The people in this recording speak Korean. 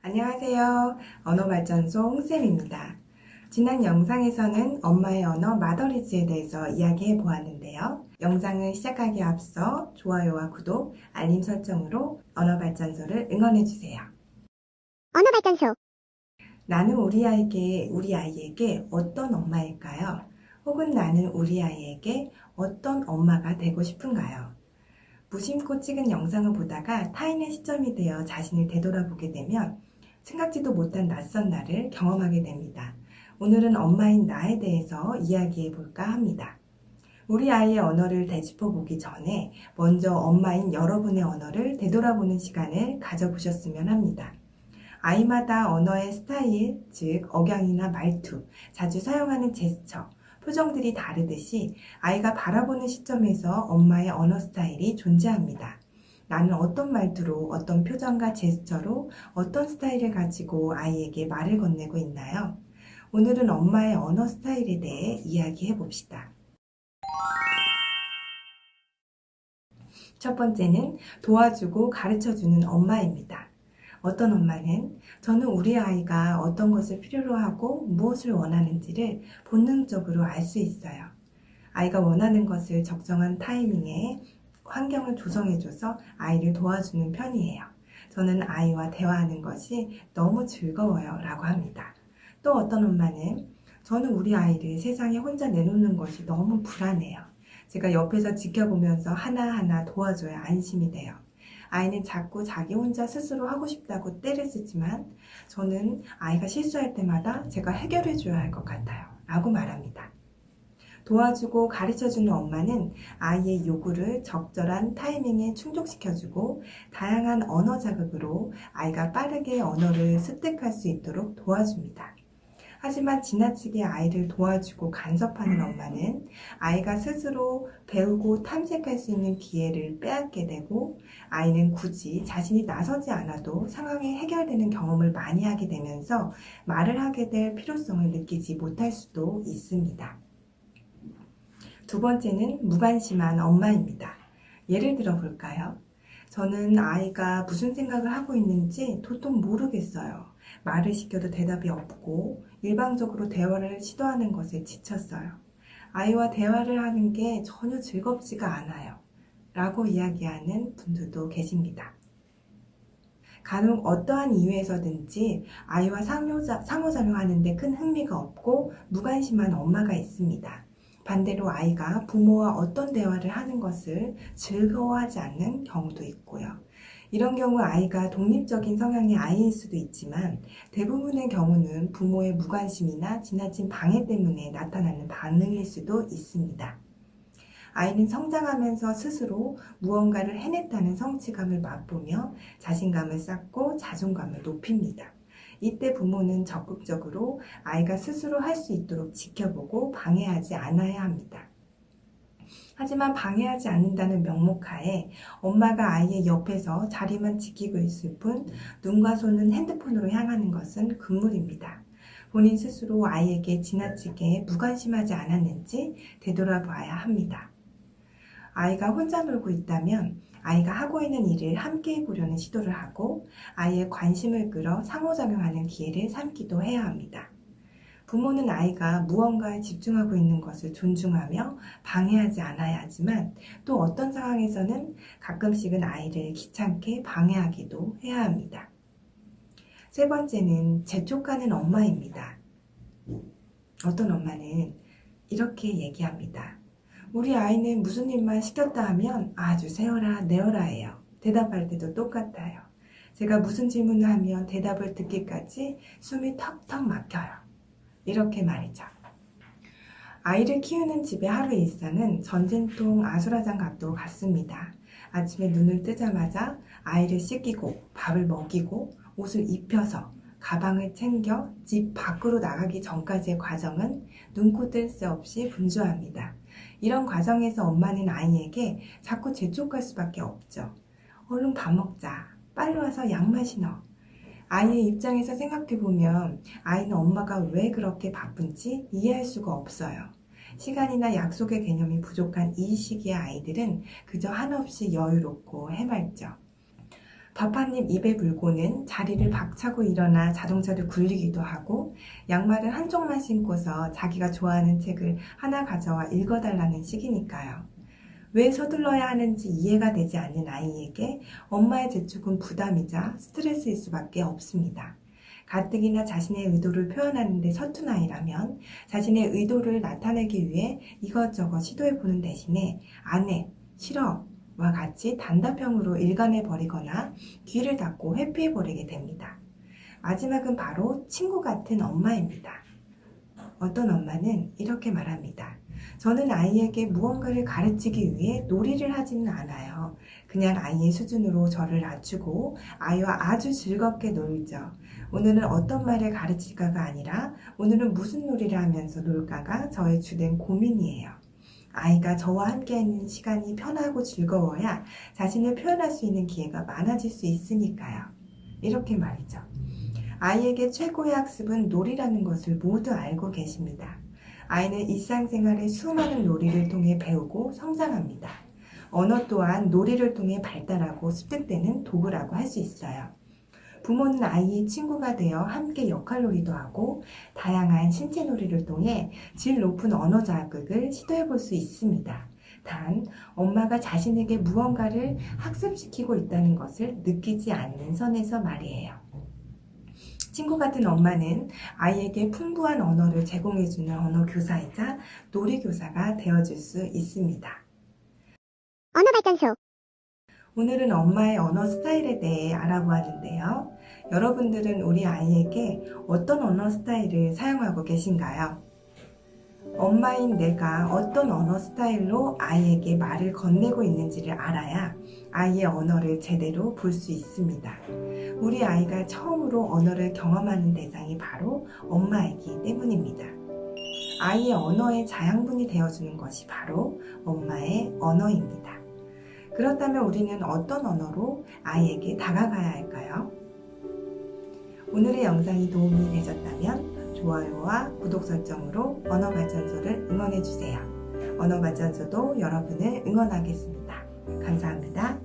안녕하세요. 언어발전소 홍쌤입니다. 지난 영상에서는 엄마의 언어 마더리즈에 대해서 이야기해 보았는데요. 영상을 시작하기에 앞서 좋아요와 구독, 알림 설정으로 언어발전소를 응원해 주세요. 언어발전소. 나는 우리 아이에게 어떤 엄마일까요? 혹은 나는 우리 아이에게 어떤 엄마가 되고 싶은가요? 무심코 찍은 영상을 보다가 타인의 시점이 되어 자신을 되돌아보게 되면 생각지도 못한 낯선 나를 경험하게 됩니다. 오늘은 엄마인 나에 대해서 이야기해 볼까 합니다. 우리 아이의 언어를 되짚어 보기 전에 먼저 엄마인 여러분의 언어를 되돌아보는 시간을 가져보셨으면 합니다. 아이마다 언어의 스타일, 즉 억양이나 말투, 자주 사용하는 제스처, 표정들이 다르듯이 아이가 바라보는 시점에서 엄마의 언어 스타일이 존재합니다. 나는 어떤 말투로, 어떤 표정과 제스처로, 어떤 스타일을 가지고 아이에게 말을 건네고 있나요? 오늘은 엄마의 언어 스타일에 대해 이야기해 봅시다. 첫 번째는 도와주고 가르쳐주는 엄마입니다. 어떤 엄마는 저는 우리 아이가 어떤 것을 필요로 하고 무엇을 원하는지를 본능적으로 알 수 있어요. 아이가 원하는 것을 적정한 타이밍에 환경을 조성해줘서 아이를 도와주는 편이에요. 저는 아이와 대화하는 것이 너무 즐거워요 라고 합니다. 또 어떤 엄마는 저는 우리 아이를 세상에 혼자 내놓는 것이 너무 불안해요. 제가 옆에서 지켜보면서 하나하나 도와줘야 안심이 돼요. 아이는 자꾸 자기 혼자 스스로 하고 싶다고 떼를 쓰지만 저는 아이가 실수할 때마다 제가 해결해줘야 할 것 같아요 라고 말합니다. 도와주고 가르쳐주는 엄마는 아이의 요구를 적절한 타이밍에 충족시켜주고 다양한 언어 자극으로 아이가 빠르게 언어를 습득할 수 있도록 도와줍니다. 하지만 지나치게 아이를 도와주고 간섭하는 엄마는 아이가 스스로 배우고 탐색할 수 있는 기회를 빼앗게 되고 아이는 굳이 자신이 나서지 않아도 상황이 해결되는 경험을 많이 하게 되면서 말을 하게 될 필요성을 느끼지 못할 수도 있습니다. 두 번째는 무관심한 엄마입니다. 예를 들어 볼까요? 저는 아이가 무슨 생각을 하고 있는지 도통 모르겠어요. 말을 시켜도 대답이 없고 일방적으로 대화를 시도하는 것에 지쳤어요. 아이와 대화를 하는 게 전혀 즐겁지가 않아요. 라고 이야기하는 분들도 계십니다. 간혹 어떠한 이유에서든지 아이와 상호작용하는데 큰 흥미가 없고 무관심한 엄마가 있습니다. 반대로 아이가 부모와 어떤 대화를 하는 것을 즐거워하지 않는 경우도 있고요. 이런 경우 아이가 독립적인 성향의 아이일 수도 있지만 대부분의 경우는 부모의 무관심이나 지나친 방해 때문에 나타나는 반응일 수도 있습니다. 아이는 성장하면서 스스로 무언가를 해냈다는 성취감을 맛보며 자신감을 쌓고 자존감을 높입니다. 이때 부모는 적극적으로 아이가 스스로 할 수 있도록 지켜보고 방해하지 않아야 합니다. 하지만 방해하지 않는다는 명목하에 엄마가 아이의 옆에서 자리만 지키고 있을 뿐 눈과 손은 핸드폰으로 향하는 것은 금물입니다. 본인 스스로 아이에게 지나치게 무관심하지 않았는지 되돌아봐야 합니다. 아이가 혼자 놀고 있다면 아이가 하고 있는 일을 함께 해보려는 시도를 하고 아이의 관심을 끌어 상호작용하는 기회를 삼기도 해야 합니다. 부모는 아이가 무언가에 집중하고 있는 것을 존중하며 방해하지 않아야 하지만 또 어떤 상황에서는 가끔씩은 아이를 귀찮게 방해하기도 해야 합니다. 세 번째는 재촉하는 엄마입니다. 어떤 엄마는 이렇게 얘기합니다. 우리 아이는 무슨 일만 시켰다 하면 아주 세어라 내어라 해요. 대답할 때도 똑같아요. 제가 무슨 질문을 하면 대답을 듣기까지 숨이 턱턱 막혀요. 이렇게 말이죠. 아이를 키우는 집의 하루 일상은 전쟁통 아수라장갑도 같습니다. 아침에 눈을 뜨자마자 아이를 씻기고 밥을 먹이고 옷을 입혀서 가방을 챙겨 집 밖으로 나가기 전까지의 과정은 눈코 뜰 새 없이 분주합니다. 이런 과정에서 엄마는 아이에게 자꾸 재촉할 수밖에 없죠. 얼른 밥 먹자. 빨리 와서 양말 신어. 아이의 입장에서 생각해보면 아이는 엄마가 왜 그렇게 바쁜지 이해할 수가 없어요. 시간이나 약속의 개념이 부족한 이 시기의 아이들은 그저 한없이 여유롭고 해맑죠. 밥 한 입 입에 물고는 자리를 박차고 일어나 자동차를 굴리기도 하고 양말을 한쪽만 신고서 자기가 좋아하는 책을 하나 가져와 읽어달라는 식이니까요. 왜 서둘러야 하는지 이해가 되지 않는 아이에게 엄마의 재촉은 부담이자 스트레스일 수밖에 없습니다. 가뜩이나 자신의 의도를 표현하는 데 서툰 아이라면 자신의 의도를 나타내기 위해 이것저것 시도해보는 대신에 안 해, 싫어 와 같이 단답형으로 일관해버리거나 귀를 닫고 회피해버리게 됩니다. 마지막은 바로 친구 같은 엄마입니다. 어떤 엄마는 이렇게 말합니다. 저는 아이에게 무언가를 가르치기 위해 놀이를 하지는 않아요. 그냥 아이의 수준으로 저를 낮추고 아이와 아주 즐겁게 놀죠. 오늘은 어떤 말을 가르칠까가 아니라 오늘은 무슨 놀이를 하면서 놀까가 저의 주된 고민이에요. 아이가 저와 함께 있는 시간이 편하고 즐거워야 자신을 표현할 수 있는 기회가 많아질 수 있으니까요. 이렇게 말이죠. 아이에게 최고의 학습은 놀이라는 것을 모두 알고 계십니다. 아이는 일상생활의 수많은 놀이를 통해 배우고 성장합니다. 언어 또한 놀이를 통해 발달하고 습득되는 도구라고 할 수 있어요. 부모는 아이의 친구가 되어 함께 역할놀이도 하고 다양한 신체놀이를 통해 질 높은 언어 자극을 시도해 볼 수 있습니다. 단, 엄마가 자신에게 무언가를 학습시키고 있다는 것을 느끼지 않는 선에서 말이에요. 친구 같은 엄마는 아이에게 풍부한 언어를 제공해주는 언어 교사이자 놀이 교사가 되어줄 수 있습니다. 언어발전소. 오늘은 엄마의 언어 스타일에 대해 알아보았는데요. 여러분들은 우리 아이에게 어떤 언어 스타일을 사용하고 계신가요? 엄마인 내가 어떤 언어 스타일로 아이에게 말을 건네고 있는지를 알아야 아이의 언어를 제대로 볼 수 있습니다. 우리 아이가 처음으로 언어를 경험하는 대상이 바로 엄마이기 때문입니다. 아이의 언어의 자양분이 되어주는 것이 바로 엄마의 언어입니다. 그렇다면 우리는 어떤 언어로 아이에게 다가가야 할까요? 오늘의 영상이 도움이 되셨다면 좋아요와 구독 설정으로 언어발전소를 응원해주세요. 언어발전소도 여러분을 응원하겠습니다. 감사합니다.